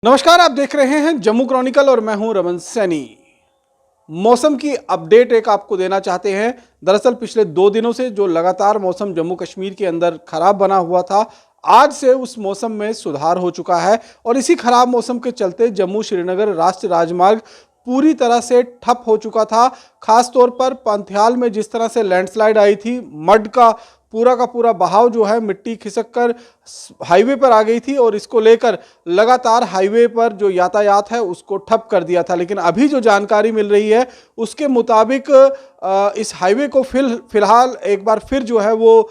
नमस्कार, आप देख रहे हैं जम्मू क्रॉनिकल और मैं हूं रमन सैनी। मौसम की अपडेट एक आपको देना चाहते हैं। दरअसल पिछले 2 दिनों से जो लगातार मौसम जम्मू कश्मीर के अंदर खराब बना हुआ था, आज से उस मौसम में सुधार हो चुका है और इसी खराब मौसम के चलते जम्मू श्रीनगर राष्ट्रीय राजमार्ग पूरी तरह से ठप हो चुका था। खास तौर पर पंथियाल में जिस तरह से लैंडस्लाइड आई थी, मड का पूरा बहाव जो है मिट्टी खिसक कर हाईवे पर आ गई थी और इसको लेकर लगातार हाईवे पर जो यातायात है उसको ठप कर दिया था। लेकिन अभी जो जानकारी मिल रही है उसके मुताबिक इस हाईवे को फिलहाल एक बार फिर जो है वो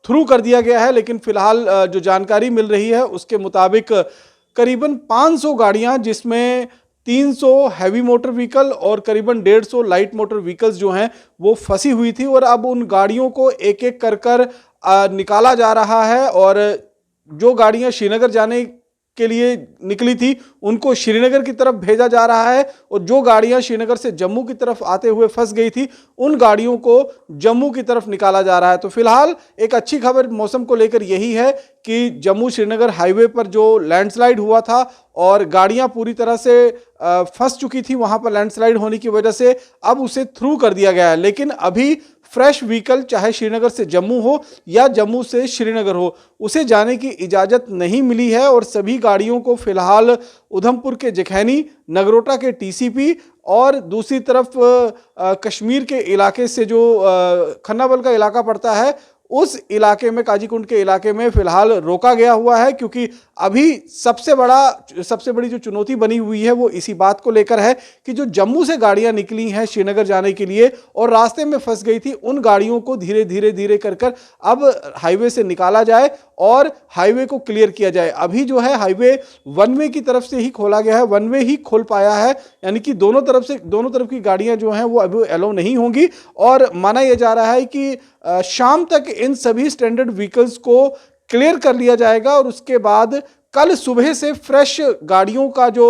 थ्रू कर दिया गया है। लेकिन फिलहाल जो जानकारी मिल रही है उसके मुताबिक करीबन 500 गाड़ियां, जिसमें 300 हैवी मोटर व्हीकल और करीबन 150 लाइट मोटर व्हीकल्स जो हैं वो फंसी हुई थी और अब उन गाड़ियों को एक एक कर निकाला जा रहा है। और जो गाड़ियां श्रीनगर जाने के लिए निकली थी उनको श्रीनगर की तरफ भेजा जा रहा है और जो गाड़ियां श्रीनगर से जम्मू की तरफ आते हुए फंस गई थी उन गाड़ियों को जम्मू की तरफ निकाला जा रहा है। तो फिलहाल एक अच्छी खबर मौसम को लेकर यही है कि जम्मू श्रीनगर हाईवे पर जो लैंडस्लाइड हुआ था और गाड़ियां पूरी तरह से फंस चुकी थी वहां पर लैंडस्लाइड होने की वजह से, अब उसे थ्रू कर दिया गया है। लेकिन अभी फ्रेश व्हीकल चाहे श्रीनगर से जम्मू हो या जम्मू से श्रीनगर हो, उसे जाने की इजाज़त नहीं मिली है और सभी गाड़ियों को फिलहाल उधमपुर के जखैनी, नगरोटा के टीसीपी और दूसरी तरफ कश्मीर के इलाके से जो खन्नाबल का इलाका पड़ता है उस इलाके में, काजीकुंड के इलाके में फिलहाल रोका गया हुआ है। क्योंकि अभी सबसे बड़ी जो चुनौती बनी हुई है वो इसी बात को लेकर है कि जो जम्मू से गाड़ियां निकली हैं श्रीनगर जाने के लिए और रास्ते में फंस गई थी, उन गाड़ियों को धीरे धीरे कर अब हाईवे से निकाला जाए और हाईवे को क्लियर किया जाए। अभी जो है हाईवे वन वे की तरफ से ही खोला गया है, वन वे ही खोल पाया है, यानी कि दोनों तरफ की गाड़ियां जो हैं वो अभी अलाउ नहीं होंगी। और माना यह जा रहा है कि शाम तक इन सभी स्टैंडर्ड व्हीकल्स को क्लियर कर लिया जाएगा और उसके बाद कल सुबह से फ्रेश गाड़ियों का जो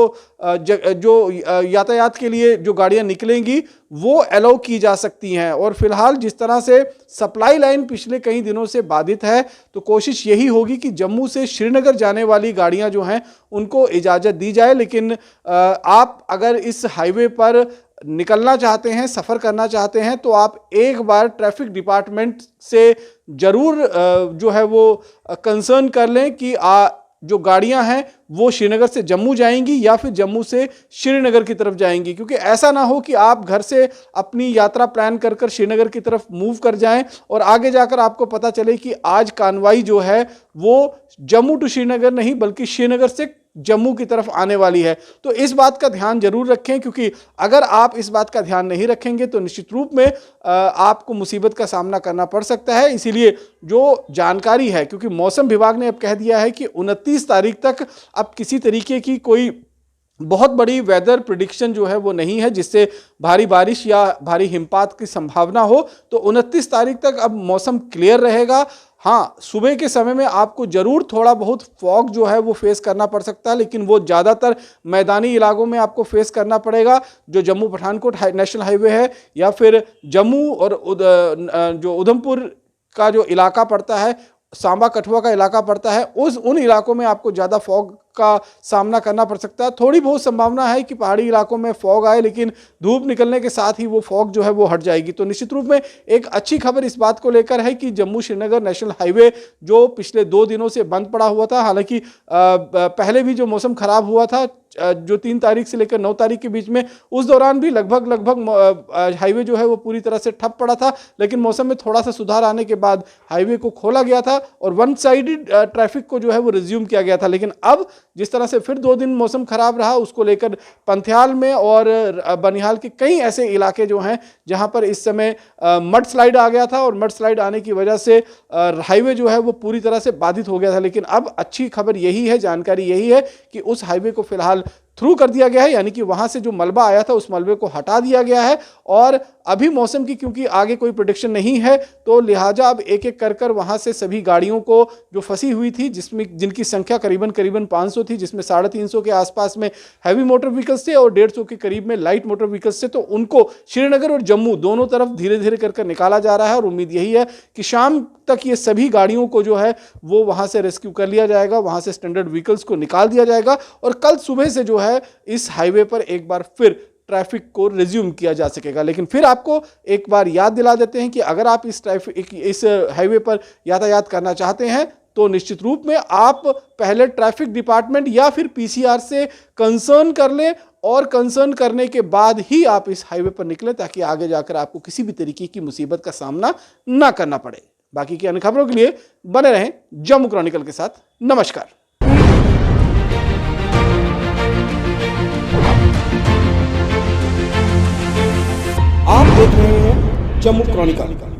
यातायात के लिए जो गाड़ियां निकलेंगी वो अलाउ की जा सकती हैं। और फिलहाल जिस तरह से सप्लाई लाइन पिछले कई दिनों से बाधित है, तो कोशिश यही होगी कि जम्मू से श्रीनगर जाने वाली गाड़ियां जो हैं उनको इजाज़त दी जाए। लेकिन आप अगर इस हाईवे पर निकलना चाहते हैं, सफ़र करना चाहते हैं, तो आप एक बार ट्रैफिक डिपार्टमेंट से ज़रूर जो है वो कंसर्न कर लें कि जो गाड़ियां हैं वो श्रीनगर से जम्मू जाएंगी या फिर जम्मू से श्रीनगर की तरफ जाएंगी। क्योंकि ऐसा ना हो कि आप घर से अपनी यात्रा प्लान कर श्रीनगर की तरफ मूव कर जाएं और आगे जाकर आपको पता चले कि आज कानवाई जो है वो जम्मू टू श्रीनगर नहीं बल्कि श्रीनगर से जम्मू की तरफ आने वाली है। तो इस बात का ध्यान जरूर रखें, क्योंकि अगर आप इस बात का ध्यान नहीं रखेंगे तो निश्चित रूप में आपको मुसीबत का सामना करना पड़ सकता है। इसीलिए जो जानकारी है, क्योंकि मौसम विभाग ने अब कह दिया है कि 29 तारीख तक अब किसी तरीके की कोई बहुत बड़ी वेदर प्रिडिक्शन जो है वो नहीं है जिससे भारी बारिश या भारी हिमपात की संभावना हो। तो 29 तारीख तक अब मौसम क्लियर रहेगा। हाँ, सुबह के समय में आपको जरूर थोड़ा बहुत फॉग जो है वो फेस करना पड़ सकता है, लेकिन वो ज़्यादातर मैदानी इलाकों में आपको फेस करना पड़ेगा। जो जम्मू पठानकोट नेशनल हाईवे है या फिर जम्मू और जो उधमपुर का जो इलाका पड़ता है, सांबा कठुआ का इलाका पड़ता है, उन इलाकों में आपको ज़्यादा फॉग का सामना करना पड़ सकता है। थोड़ी बहुत संभावना है कि पहाड़ी इलाकों में फॉग आए, लेकिन धूप निकलने के साथ ही वो फॉग जो है वो हट जाएगी। तो निश्चित रूप में एक अच्छी खबर इस बात को लेकर है कि जम्मू श्रीनगर नेशनल हाईवे जो पिछले 2 दिनों से बंद पड़ा हुआ था, हालांकि पहले भी जो मौसम खराब हुआ था जो 3 तारीख से लेकर 9 तारीख के बीच में, उस दौरान भी लगभग हाईवे जो है वो पूरी तरह से ठप पड़ा था। लेकिन मौसम में थोड़ा सा सुधार आने के बाद हाईवे को खोला गया था और वन साइडेड ट्रैफिक को जो है वो रिज्यूम किया गया था। लेकिन अब जिस तरह से फिर 2 दिन मौसम खराब रहा, उसको लेकर पंथियाल में और बनिहाल के कई ऐसे इलाके जो हैं जहां पर इस समय मड स्लाइड आ गया था और मड स्लाइड आने की वजह से हाईवे जो है वो पूरी तरह से बाधित हो गया था। लेकिन अब अच्छी खबर यही है, जानकारी यही है कि उस हाईवे को फिलहाल थ्रू कर दिया गया है, यानी कि वहां से जो मलबा आया था उस मलबे को हटा दिया गया है और अभी मौसम की क्योंकि आगे कोई प्रेडिक्शन नहीं है, तो लिहाजा अब एक एक कर कर वहां से सभी गाड़ियों को जो फंसी हुई थी, जिसमें जिनकी संख्या करीबन 500 थी, जिसमें 350 के आसपास में हैवी मोटर व्हीकल्स थे और 150 के करीब में लाइट मोटर व्हीकल्स थे, तो उनको श्रीनगर और जम्मू दोनों तरफ धीरे धीरे कर निकाला जा रहा है। और उम्मीद यही है कि शाम तक ये सभी गाड़ियों को जो है वो वहां से रेस्क्यू कर लिया जाएगा, वहां से स्टैंडर्ड व्हीकल्स को निकाल दिया जाएगा और कल सुबह से जो है इस हाईवे पर एक बार फिर ट्रैफिक को रिज्यूम किया जा सकेगा। लेकिन फिर आपको एक बार याद दिला देते हैं कि अगर आप इस हाईवे पर यातायात करना चाहते हैं तो निश्चित रूप में आप पहले ट्रैफिक डिपार्टमेंट या फिर पीसीआर से कंसर्न कर लें और कंसर्न करने के बाद ही आप इस हाईवे पर निकलें, ताकि आगे जाकर आपको किसी भी तरीके की मुसीबत का सामना ना करना पड़े। बाकी की अन्य खबरों के लिए बने रहें जम्मू क्रॉनिकल के साथ। नमस्कार। आप देख रहे हैं जम्मू क्रॉनिकल।